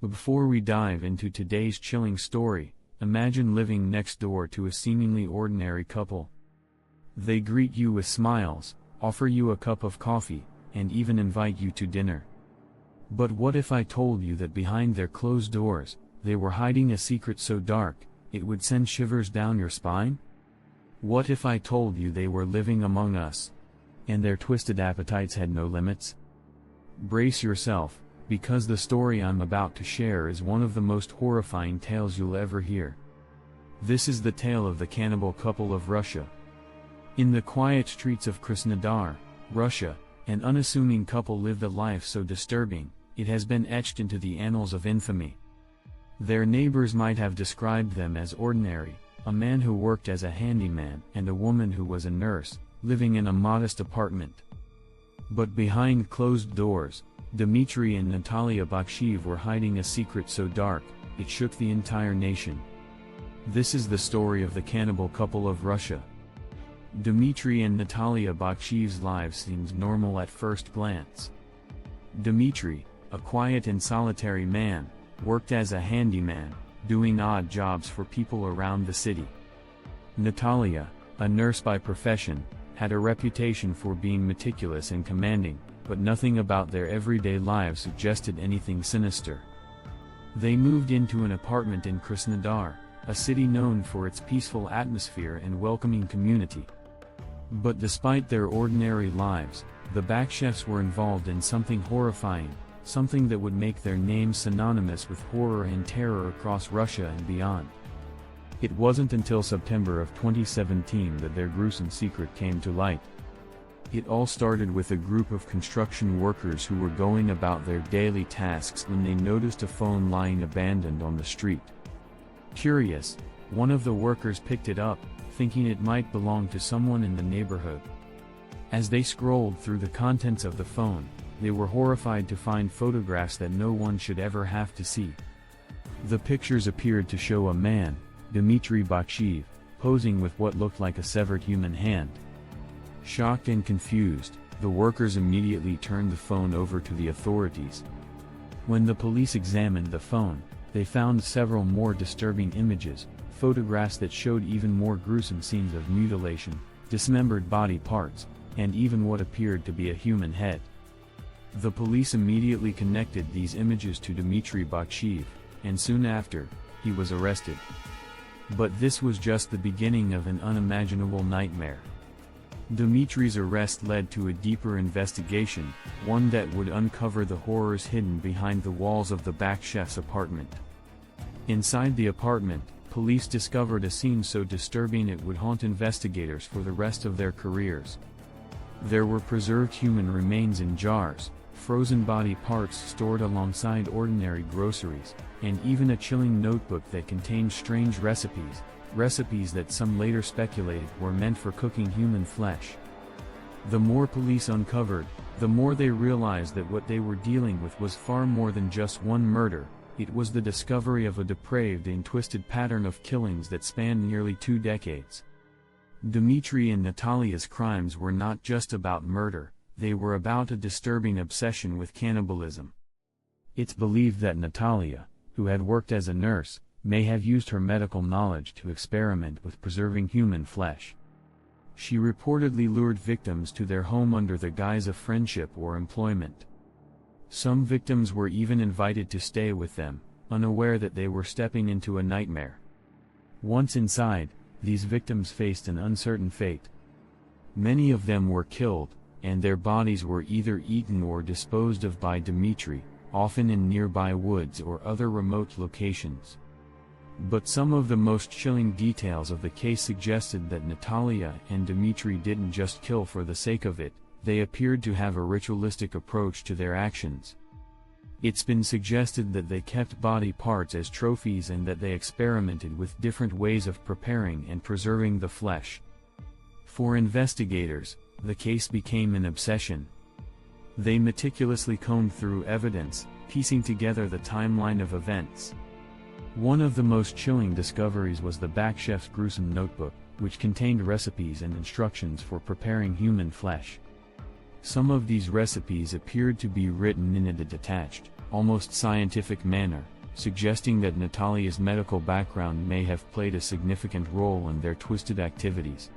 But before we dive into today's chilling story, imagine living next door to a seemingly ordinary couple. They greet you with smiles, offer you a cup of coffee, and even invite you to dinner. But what if I told you that behind their closed doors, they were hiding a secret so dark, it would send shivers down your spine? What if I told you they were living among us, and their twisted appetites had no limits? Brace yourself, because the story I'm about to share is one of the most horrifying tales you'll ever hear. This is the tale of the cannibal couple of Russia. In the quiet streets of Krasnodar, Russia, an unassuming couple lived a life so disturbing, it has been etched into the annals of infamy. Their neighbors might have described them as ordinary, a man who worked as a handyman and a woman who was a nurse, living in a modest apartment. But behind closed doors, Dmitry and Natalia Baksheev were hiding a secret so dark, it shook the entire nation. This is the story of the cannibal couple of Russia. Dmitry and Natalia Baksheev's lives seemed normal at first glance. Dmitry, a quiet and solitary man, worked as a handyman, doing odd jobs for people around the city. Natalia, a nurse by profession, had a reputation for being meticulous and commanding, but nothing about their everyday lives suggested anything sinister. They moved into an apartment in Krasnodar, a city known for its peaceful atmosphere and welcoming community. But despite their ordinary lives, the Bakshevs were involved in something horrifying, something that would make their names synonymous with horror and terror across Russia and beyond. It wasn't until September of 2017 that their gruesome secret came to light. It all started with a group of construction workers who were going about their daily tasks when they noticed a phone lying abandoned on the street. Curious, one of the workers picked it up, thinking it might belong to someone in the neighborhood. As they scrolled through the contents of the phone, they were horrified to find photographs that no one should ever have to see. The pictures appeared to show a man, Dmitry Baksheev, posing with what looked like a severed human hand. Shocked and confused, the workers immediately turned the phone over to the authorities. When the police examined the phone, they found several more disturbing images, photographs that showed even more gruesome scenes of mutilation, dismembered body parts, and even what appeared to be a human head. The police immediately connected these images to Dmitry Baksheev, and soon after, he was arrested. But this was just the beginning of an unimaginable nightmare. Dmitry's arrest led to a deeper investigation, one that would uncover the horrors hidden behind the walls of the Bakshevs' apartment. Inside the apartment, police discovered a scene so disturbing it would haunt investigators for the rest of their careers. There were preserved human remains in jars, frozen body parts stored alongside ordinary groceries, and even a chilling notebook that contained strange recipes that some later speculated were meant for cooking human flesh. The more police uncovered, the more they realized that what they were dealing with was far more than just one murder. It was the discovery of a depraved and twisted pattern of killings that spanned nearly 2 decades. Dmitry and Natalia's crimes were not just about murder, they were about a disturbing obsession with cannibalism. It's believed that Natalia, who had worked as a nurse, may have used her medical knowledge to experiment with preserving human flesh. She reportedly lured victims to their home under the guise of friendship or employment. Some victims were even invited to stay with them, unaware that they were stepping into a nightmare. Once inside, these victims faced an uncertain fate. Many of them were killed, and their bodies were either eaten or disposed of by Dmitry, often in nearby woods or other remote locations. But some of the most chilling details of the case suggested that Natalia and Dmitry didn't just kill for the sake of it, they appeared to have a ritualistic approach to their actions. It's been suggested that they kept body parts as trophies and that they experimented with different ways of preparing and preserving the flesh. For investigators, the case became an obsession. They meticulously combed through evidence, piecing together the timeline of events. One of the most chilling discoveries was the Bakshevs' gruesome notebook, which contained recipes and instructions for preparing human flesh. Some of these recipes appeared to be written in a detached, almost scientific manner, suggesting that Natalia's medical background may have played a significant role in their twisted activities.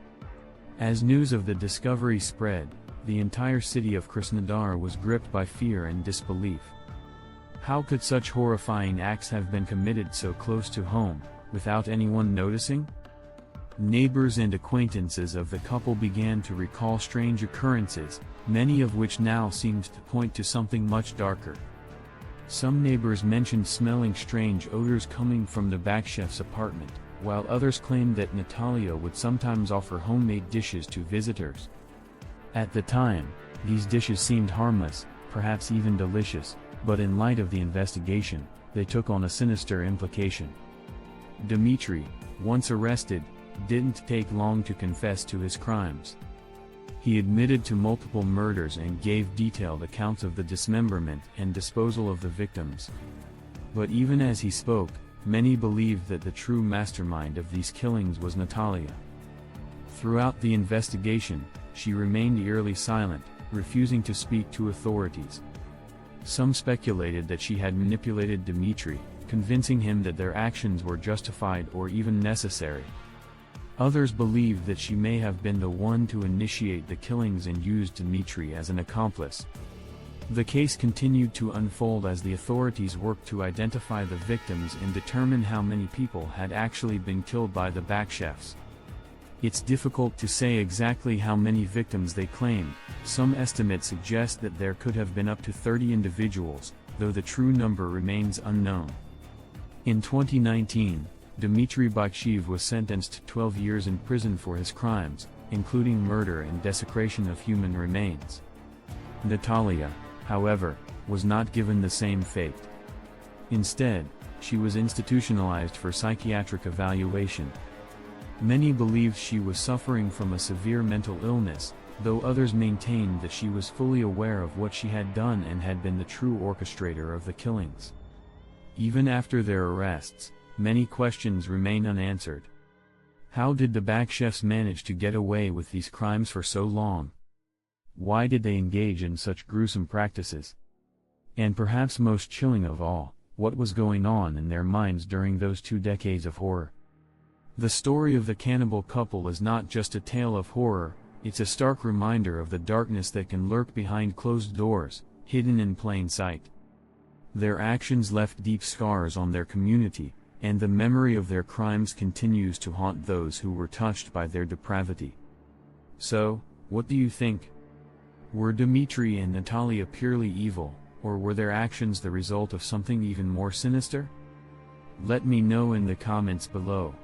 As news of the discovery spread, the entire city of Krasnodar was gripped by fear and disbelief. How could such horrifying acts have been committed so close to home, without anyone noticing? Neighbors and acquaintances of the couple began to recall strange occurrences, many of which now seemed to point to something much darker. Some neighbors mentioned smelling strange odors coming from the backchef's apartment, while others claimed that Natalia would sometimes offer homemade dishes to visitors. At the time, these dishes seemed harmless, perhaps even delicious, but in light of the investigation, they took on a sinister implication. Dmitry, once arrested, didn't take long to confess to his crimes. He admitted to multiple murders and gave detailed accounts of the dismemberment and disposal of the victims. But even as he spoke, many believed that the true mastermind of these killings was Natalia. Throughout the investigation, she remained eerily silent, refusing to speak to authorities. Some speculated that she had manipulated Dmitry, convincing him that their actions were justified or even necessary. Others believed that she may have been the one to initiate the killings and used Dmitry as an accomplice. The case continued to unfold as the authorities worked to identify the victims and determine how many people had actually been killed by the backchefs. It's difficult to say exactly how many victims they claimed. Some estimates suggest that there could have been up to 30 individuals, though the true number remains unknown. In 2019, Dmitry Baksheev was sentenced to 12 years in prison for his crimes, including murder and desecration of human remains. Natalia, however, was not given the same fate. Instead, she was institutionalized for psychiatric evaluation. Many believed she was suffering from a severe mental illness, though others maintained that she was fully aware of what she had done and had been the true orchestrator of the killings. Even after their arrests, many questions remain unanswered. How did the backchefs manage to get away with these crimes for so long? Why did they engage in such gruesome practices? And perhaps most chilling of all, what was going on in their minds during those 2 decades of horror? The story of the cannibal couple is not just a tale of horror, it's a stark reminder of the darkness that can lurk behind closed doors, hidden in plain sight. Their actions left deep scars on their community, and the memory of their crimes continues to haunt those who were touched by their depravity. So, what do you think? Were Dmitry and Natalia purely evil, or were their actions the result of something even more sinister? Let me know in the comments below.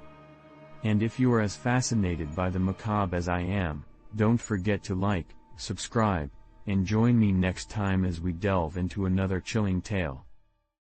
And if you are as fascinated by the macabre as I am, don't forget to like, subscribe, and join me next time as we delve into another chilling tale.